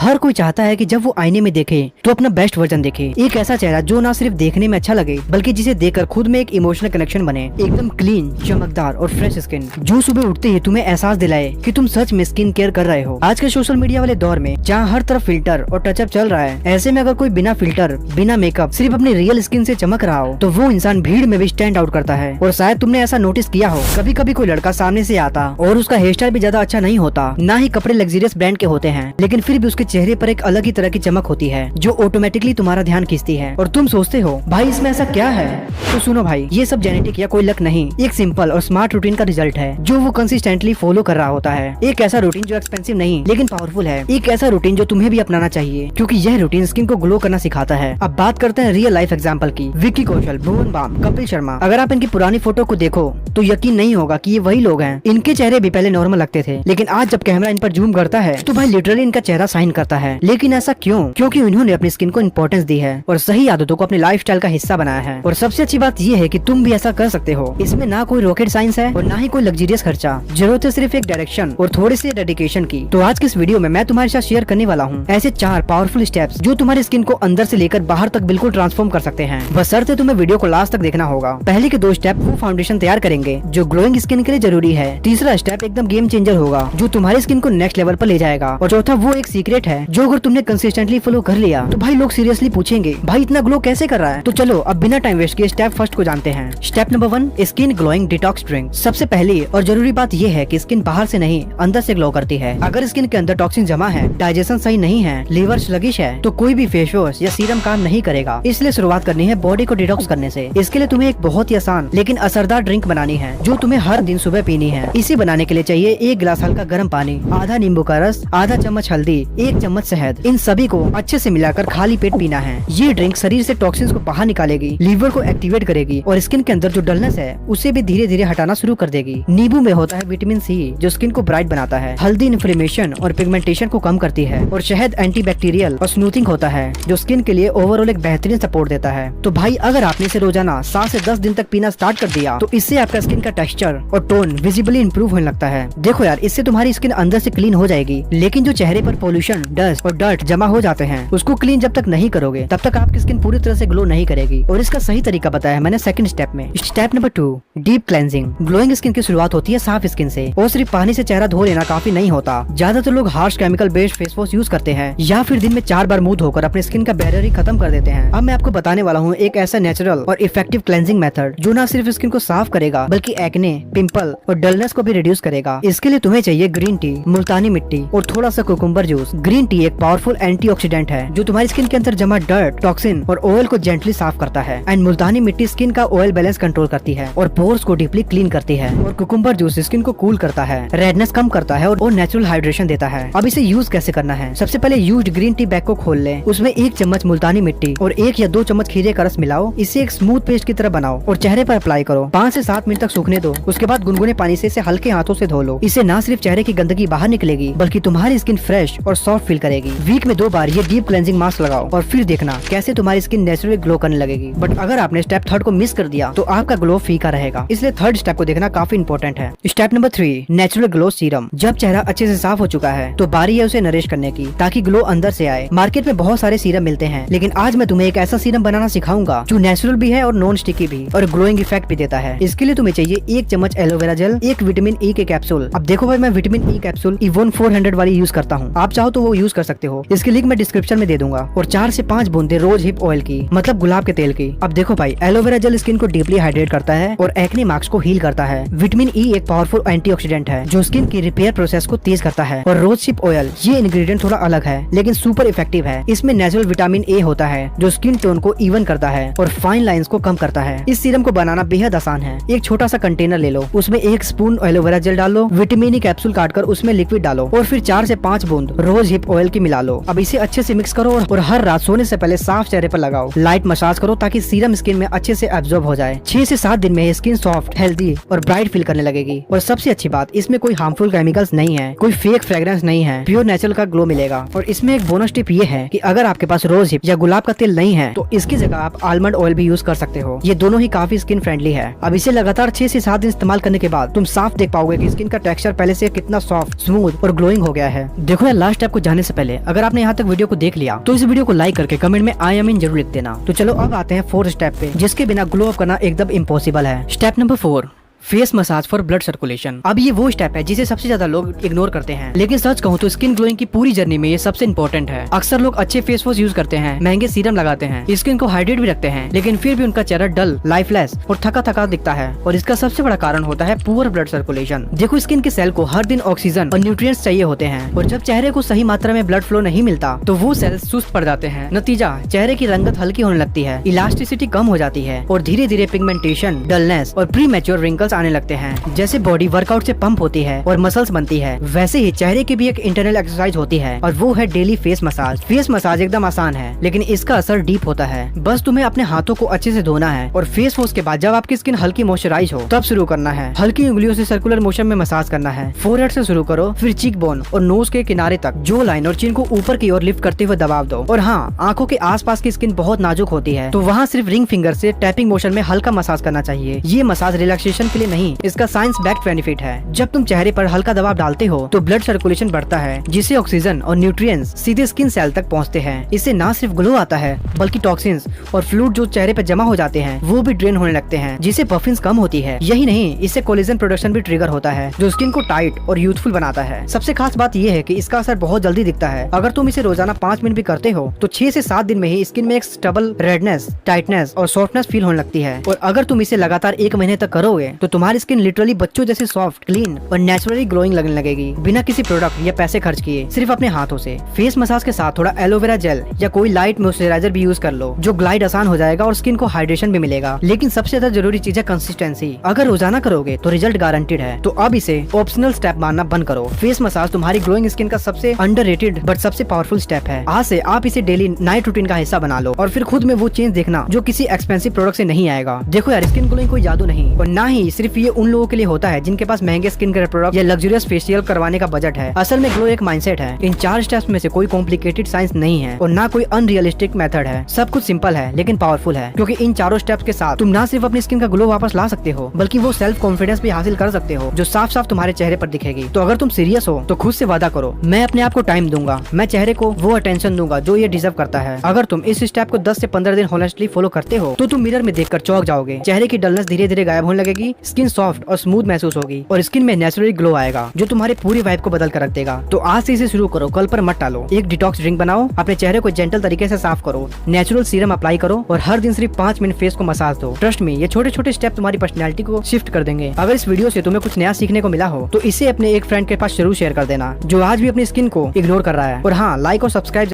हर कोई चाहता है कि जब वो आईने में देखे तो अपना बेस्ट वर्जन देखे, एक ऐसा चेहरा जो ना सिर्फ देखने में अच्छा लगे बल्कि जिसे देखकर खुद में एक इमोशनल कनेक्शन बने। एकदम क्लीन, चमकदार और फ्रेश स्किन जो सुबह उठते ही तुम्हें एहसास दिलाए कि तुम सच में स्किन केयर कर रहे हो। आज के सोशल मीडिया वाले दौर में जहाँ हर तरफ फिल्टर और टचअप चल रहा है, ऐसे में अगर कोई बिना फिल्टर बिना मेकअप सिर्फ अपनी रियल स्किन से चमक रहा हो तो वो इंसान भीड़ में भी स्टैंड आउट करता है। और शायद तुमने ऐसा नोटिस किया हो, कभी कभी कोई लड़का सामने से आता और उसका हेयर स्टाइल भी ज्यादा अच्छा नहीं होता, ना ही कपड़े लग्जरियस ब्रांड के होते हैं, लेकिन फिर भी उसके चेहरे पर एक अलग ही तरह की चमक होती है जो ऑटोमेटिकली तुम्हारा ध्यान खींचती है। और तुम सोचते हो भाई इसमें ऐसा क्या है? तो सुनो भाई, ये सब जेनेटिक या कोई लक नहीं, एक सिंपल और स्मार्ट रूटीन का रिजल्ट है जो वो कंसिस्टेंटली फॉलो कर रहा होता है। एक ऐसा रूटीन जो एक्सपेंसिव नहीं लेकिन पावरफुल है, एक ऐसा रूटीन जो तुम्हें भी अपनाना चाहिए क्योंकि यह रूटीन स्किन को ग्लो करना सिखाता है। अब बात करते हैं रियल लाइफ एग्जाम्पल की। विक्की कौशल, भुवन बाम, कपिल शर्मा। अगर आप इनकी पुरानी फोटो को देखो तो यकीन नहीं होगा कि ये वही लोग हैं। इनके चेहरे भी पहले नॉर्मल लगते थे, लेकिन आज जब कैमरा इन पर जूम करता है तो भाई लिटरली इनका चेहरा साइन करता है। लेकिन ऐसा क्यों? क्योंकि उन्होंने अपनी स्किन को इम्पोर्टेंस दी है और सही आदतों को अपनी लाइफस्टाइल का हिस्सा बनाया है। और सबसे अच्छी बात ये है कि तुम भी ऐसा कर सकते हो। इसमें ना कोई रॉकेट साइंस है और ना ही कोई लग्जरियस खर्चा, जरूरत है सिर्फ एक डायरेक्शन और थोड़े से डेडिकेशन की। तो आज के इस वीडियो में मैं तुम्हारे साथ शेयर करने वाला हूँ ऐसे 4 पावरफुल स्टेप्स जो तुम्हारी स्किन को अंदर से लेकर बाहर तक बिल्कुल ट्रांसफॉर्म कर सकते हैं। बशर्ते तुम्हें वीडियो को लास्ट तक देखना होगा। पहले के 2 स्टेप वो फाउंडेशन तैयार करेंगे जो ग्लोइंग स्किन के लिए जरूरी है। तीसरा स्टेप एकदम गेम चेंजर होगा जो तुम्हारी स्किन को नेक्स्ट लेवल पर ले जाएगा। और चौथा वो एक सीक्रेट है जो अगर तुमने कंसिस्टेंटली फॉलो कर लिया तो भाई लोग सीरियसली पूछेंगे भाई इतना ग्लो कैसे कर रहा है। तो चलो अब बिना टाइम वेस्ट किए स्टेप फर्स्ट को जानते हैं। Step number 1, skin glowing detox drink. सबसे पहली और जरूरी बात यह है कि स्किन बाहर से नहीं अंदर से ग्लो करती है। अगर स्किन के अंदर टॉक्सिन जमा है, डाइजेशन सही नहीं है, लीवर स्लगिश है तो कोई भी फेस वॉश या सीरम काम नहीं करेगा। इसलिए शुरुआत करनी है बॉडी को डिटॉक्स करने से। इसके लिए तुम्हें एक बहुत ही आसान लेकिन असरदार ड्रिंक बनानी है जो तुम्हें हर दिन सुबह पीनी है। इसे बनाने के लिए चाहिए 1 गिलास हल्का गर्म पानी, आधा नींबू का रस, आधा चम्मच हल्दी, 1 चम्मच शहद। इन सभी को अच्छे से मिलाकर खाली पेट पीना है। ये ड्रिंक शरीर से टॉक्सिन्स को बाहर निकालेगी, लीवर को एक्टिवेट करेगी और स्किन के अंदर जो डलनेस है उसे भी धीरे धीरे हटाना शुरू कर देगी। नींबू में होता है विटामिन सी जो स्किन को ब्राइट बनाता है। हल्दी इन्फ्लेमेशन और पिगमेंटेशन को कम करती है और शहद एंटीबैक्टीरियल और स्मूथिंग होता है जो स्किन के लिए ओवरऑल एक बेहतरीन सपोर्ट देता है। तो भाई अगर आपने इसे रोजाना 7 से 10 दिन तक पीना स्टार्ट कर दिया तो इससे आपका स्किन का टेक्सचर और टोन विजिबली इंप्रूव होने लगता है। देखो यार, इससे तुम्हारी स्किन अंदर से क्लीन हो जाएगी, लेकिन जो चेहरे पर पोल्यूशन, डस्ट और डर्ट जमा हो जाते हैं उसको क्लीन जब तक नहीं करोगे तब तक आपकी स्किन पूरी तरह से ग्लो नहीं करेगी। और इसका सही तरीका बताया मैंने सेकंड स्टेप में। Step number 2, deep cleansing. Glowing skin की शुरुआत होती है साफ स्किन से और सिर्फ पानी से चेहरा धो लेना काफी नहीं होता। ज्यादातर लोग harsh chemical based face wash use करते हैं या फिर दिन में 4 बार मुंह धोकर अपने स्किन का बैरियर ही खत्म कर देते हैं। अब मैं आपको बताने वाला हूँ एक ऐसा नेचुरल और इफेक्टिव क्लेंजिंग मेथड जो न सिर्फ स्किन को साफ करेगा बल्कि एक्ने, पिंपल और डलनेस को भी रिड्यूस करेगा। इसके लिए तुम्हें चाहिए ग्रीन टी, मुल्तानी मिट्टी और थोड़ा सा कुकुम्बर जूस। ग्रीन टी एक पावरफुल एंटीऑक्सीडेंट है जो तुम्हारी स्किन के अंदर जमा डर्ट, टॉक्सिन और ऑयल को जेंटली साफ करता है। एंड मुल्तानी मिट्टी स्किन का ऑयल बैलेंस कंट्रोल करती है और पोर्स को डीपली क्लीन करती है। और कुकुम्बर जूस स्किन को कूल करता है, रेडनेस कम करता है और नेचुरल हाइड्रेशन देता है। अब इसे यूज कैसे करना है? सबसे पहले यूज्ड ग्रीन टी बैग को खोल लें, उसमें 1 चम्मच मुल्तानी मिट्टी और 1 या 2 चम्मच खीरे का रस मिलाओ। इसे एक स्मूथ पेस्ट की तरह बनाओ और चेहरे पर अप्लाई करो। 5 से 7 मिनट तक सूखने दो। उसके बाद गुनगुने पानी से इसे हल्के हाथों से धो लो। इससे न सिर्फ चेहरे की गंदगी बाहर निकलेगी बल्कि तुम्हारी स्किन फ्रेश और सॉफ्ट फील करेगी। वीक में 2 बार ये डीप क्लेंजिंग मास्क लगाओ और फिर देखना कैसे तुम्हारी स्किन नेचुरली ग्लो करने लगेगी। बट अगर आपने स्टेप 3 को मिस कर दिया तो आपका ग्लो फीका रहेगा, इसलिए 3rd स्टेप को देखना काफी इंपॉर्टेंट है। Step number 3, natural glow serum. जब चेहरा अच्छे से साफ हो चुका है तो बारी है उसे नरिश करने की ताकि ग्लो अंदर से आए। मार्केट में बहुत सारे सीरम मिलते हैं, लेकिन आज मैं तुम्हें एक ऐसा सीरम बनाना सिखाऊंगा जो नेचुरल भी है और नॉन स्टिकी भी और ग्लोइंग इफेक्ट भी देता है। इसके लिए तुम्हें चाहिए 1 चम्मच एलोवेरा जेल, 1 विटामिन ई के कैप्सूल। अब देखो भाई, मैं विटामिन ई कैप्सूल इवोन 400 वाली यूज करता हूँ, आप चाहो तो वो यूज कर सकते हो। इसकी लिंक मैं डिस्क्रिप्शन में दे दूंगा। और 4 से 5 बूंदे रोज हिप ऑयल की, मतलब गुलाब के तेल की। अब देखो भाई, एलोवेरा जेल स्किन को डीपली हाइड्रेट करता है और एक्ने मार्क्स को हील करता है। विटामिन ई एक पावरफुल एंटीऑक्सीडेंट है जो स्किन की रिपेयर प्रोसेस को तेज करता है। और रोज हिप ऑयल, ये इंग्रेडिएंट थोड़ा अलग है लेकिन सुपर इफेक्टिव है। इसमें नेचुरल विटामिन ए होता है जो स्किन टोन को इवन करता है और फाइन लाइंस को कम करता है। इस सीरम को बनाना बेहद आसान है। एक छोटा सा कंटेनर ले लो, उसमें 1 स्पून एलोवेरा जेल डालो, विटामिन ई कैप्सूल काटकर उसमें लिक्विड डालो और फिर 4 से 5 बूंद रोज हिप ऑयल की मिला लो। अब इसे अच्छे से मिक्स करो और हर रात सोने से पहले साफ चेहरे पर लगाओ। लाइट मसाज करो ताकि सीरम स्किन में अच्छे से एब्जॉर्ब हो जाए। 6 से 7 दिन में स्किन सॉफ्ट, हेल्दी और ब्राइट फील करने लगेगी। और सबसे अच्छी बात, इसमें कोई हार्मफुल केमिकल्स नहीं है, कोई फेक फ्रेग्रेंस नहीं है, प्योर नेचुरल का ग्लो मिलेगा। और इसमें एक बोनस टिप ये है कि अगर आपके पास रोज हिप या गुलाब का तेल नहीं है तो इसकी जगह आप आलमंड ऑयल भी यूज कर सकते हो। ये दोनों ही काफी स्किन फ्रेंडली है। अब इसे लगातार 6 से 7 दिन इस्तेमाल करने के बाद तुम साफ देख पाओगे कि स्किन का टेक्सचर पहले से कितना सॉफ्ट, स्मूथ और ग्लोइंग हो गया है। देखो यार, लास्ट स्टेप को जाने जाने से पहले अगर आपने यहाँ तक वीडियो को देख लिया तो इस वीडियो को लाइक करके कमेंट में आई एम इन जरूर लिख देना। तो चलो अब आते हैं 4th स्टेप पे, जिसके बिना ग्लो अप करना एकदम इम्पॉसिबल है। Step number 4, face massage for blood circulation. अब ये वो स्टेप है जिसे सबसे ज्यादा लोग इग्नोर करते हैं, लेकिन सच कहूँ तो स्किन ग्लोइंग की पूरी जर्नी में ये सबसे इंपॉर्टेंट है। अक्सर लोग अच्छे फेस वॉश यूज करते हैं, महंगे सीरम लगाते हैं, स्किन को हाइड्रेट भी रखते हैं, लेकिन फिर भी उनका चेहरा डल, लाइफलेस और थका थका दिखता है। और इसका सबसे बड़ा कारण होता है पुअर ब्लड सर्कुलेशन। देखो, स्किन के सेल को हर दिन ऑक्सीजन और न्यूट्रिएंट्स चाहिए होते हैं, और जब चेहरे को सही मात्रा में ब्लड फ्लो नहीं मिलता तो वो सेल्स सुस्त पड़ जाते हैं। नतीजा, चेहरे की रंगत हल्की होने लगती है, इलास्टिसिटी कम हो जाती है और धीरे धीरे पिगमेंटेशन, डलनेस और प्री मैच्योर रिंकल्स आने लगते हैं। जैसे बॉडी वर्कआउट से पंप होती है और मसल्स बनती है, वैसे ही चेहरे की भी एक इंटरनल एक्सरसाइज होती है, और वो है daily face massage. Face massage एकदम आसान है, लेकिन इसका असर डीप होता है। बस तुम्हें अपने हाथों को अच्छे से धोना है, और फेस वॉश के बाद जब आपकी स्किन हल्की मॉइस्चराइज हो तब शुरू करना है। हल्की उंगलियों से सर्कुलर मोशन में मसाज करना है। फोरहेड से शुरू करो, फिर चीक बोन और नोज के किनारे तक, जो लाइन और चिन को ऊपर की ओर लिफ्ट करते हुए दबाव दो। और हाँ, आंखों के आसपास की स्किन बहुत नाजुक होती है, तो वहाँ सिर्फ रिंग फिंगर से टैपिंग मोशन में हल्का मसाज करना चाहिए। ये मसाज रिलैक्सेशन के लिए नहीं, इसका साइंस बैक्ड बेनिफिट है। जब तुम चेहरे पर हल्का दबाव डालते हो तो ब्लड सर्कुलेशन बढ़ता है, जिससे ऑक्सीजन और न्यूट्रिएंट्स सीधे स्किन सेल तक पहुंचते हैं। इससे न सिर्फ ग्लो आता है, बल्कि टॉक्सिन्स और फ्लूइड जो चेहरे पर जमा हो जाते हैं वो भी ड्रेन होने लगते हैं, जिससे पफिंस कम होती है। यही नहीं, इससे कोलेजन प्रोडक्शन भी ट्रिगर होता है, जो स्किन को टाइट और यूथफुल बनाता है। सबसे खास बात यह है कि इसका असर बहुत जल्दी दिखता है। अगर तुम इसे रोजाना 5 मिनट भी करते हो तो 6 से 7 दिन में ही स्किन में एक स्टेबल रेडनेस, टाइटनेस और सॉफ्टनेस फील होने लगती है। और अगर तुम इसे लगातार 1 महीने तक करोगे तो तुम्हारी स्किन लिटरली बच्चों जैसे सॉफ्ट, क्लीन और नेचुरली ग्लोइंग लगने लगेगी, बिना किसी प्रोडक्ट या पैसे खर्च किए, सिर्फ अपने हाथों से। फेस मसाज के साथ थोड़ा एलोवेरा जेल या कोई लाइट मॉइस्चराइजर भी यूज कर लो, जो ग्लाइड आसान हो जाएगा और स्किन को हाइड्रेशन भी मिलेगा। लेकिन सबसे ज्यादा जरूरी चीज है कंसिस्टेंसी। अगर रोजाना करोगे तो रिजल्ट गारंटेड है। तो अब इसे ऑप्शनल स्टेप मानना बंद करो। फेस मसाज तुम्हारी ग्लोइंग स्किन का सबसे अंडररेटेड बट सबसे पावरफुल स्टेप है। आज से आप इसे डेली नाइट रूटीन का हिस्सा बना लो, और फिर खुद में वो चेंज देखना जो किसी एक्सपेंसिव प्रोडक्ट से नहीं आएगा। देखो यार, स्किन ग्लोइंग कोई जादू नहीं, और ना ही सिर्फ ये उन लोगों के लिए होता है जिनके पास महंगे स्किन केयर प्रोडक्ट या लग्जरियस फेशियल करवाने का बजट है। असल में ग्लो एक माइंडसेट है। इन 4 स्टेप्स में से कोई कॉम्प्लिकेटेड साइंस नहीं है और ना कोई अनरियलिस्टिक मेथड है। सब कुछ सिंपल है लेकिन पावरफुल है, क्योंकि इन चारों स्टेप्स के साथ तुम ना सिर्फ अपनी स्किन का ग्लो वापस ला सकते हो, बल्कि वो सेल्फ कॉन्फिडेंस भी हासिल कर सकते हो, जो साफ साफ तुम्हारे चेहरे पर दिखेगी। तो अगर तुम सीरियस हो तो खुद से वादा करो, मैं अपने आप को टाइम दूंगा, मैं चेहरे को वो अटेंशन दूंगा जो ये डिजर्व करता है। अगर तुम इस स्टेप को 10 से 15 दिन हॉनेस्टली फॉलो करते हो तो तुम मिरर में देखकर चौंक जाओगे। चेहरे की डलनेस धीरे धीरे गायब होने लगेगी, स्किन सॉफ्ट और स्मूथ महसूस होगी, और स्किन में नेचुरली ग्लो आएगा जो तुम्हारे पूरी वाइब को बदल कर रख देगा। तो आज से इसे शुरू करो, कल पर मत टालो। एक डिटॉक्स ड्रिंक बनाओ, अपने चेहरे को जेंटल तरीके से साफ करो, नेचुरल सीरम अप्लाई करो, और हर दिन सिर्फ 5 मिनट फेस को मसाज दो। ट्रस्ट में, ये छोटे छोटे स्टेप तुम्हारी पर्सनैलिटी को शिफ्ट कर देंगे। अगर इस वीडियो से तुम्हें कुछ नया सीखने को मिला हो तो इसे अपने एक फ्रेंड के पास जरूर शेयर कर देना, जो आज भी अपनी स्किन को इग्नोर कर रहा है। और हाँ, लाइक और सब्सक्राइब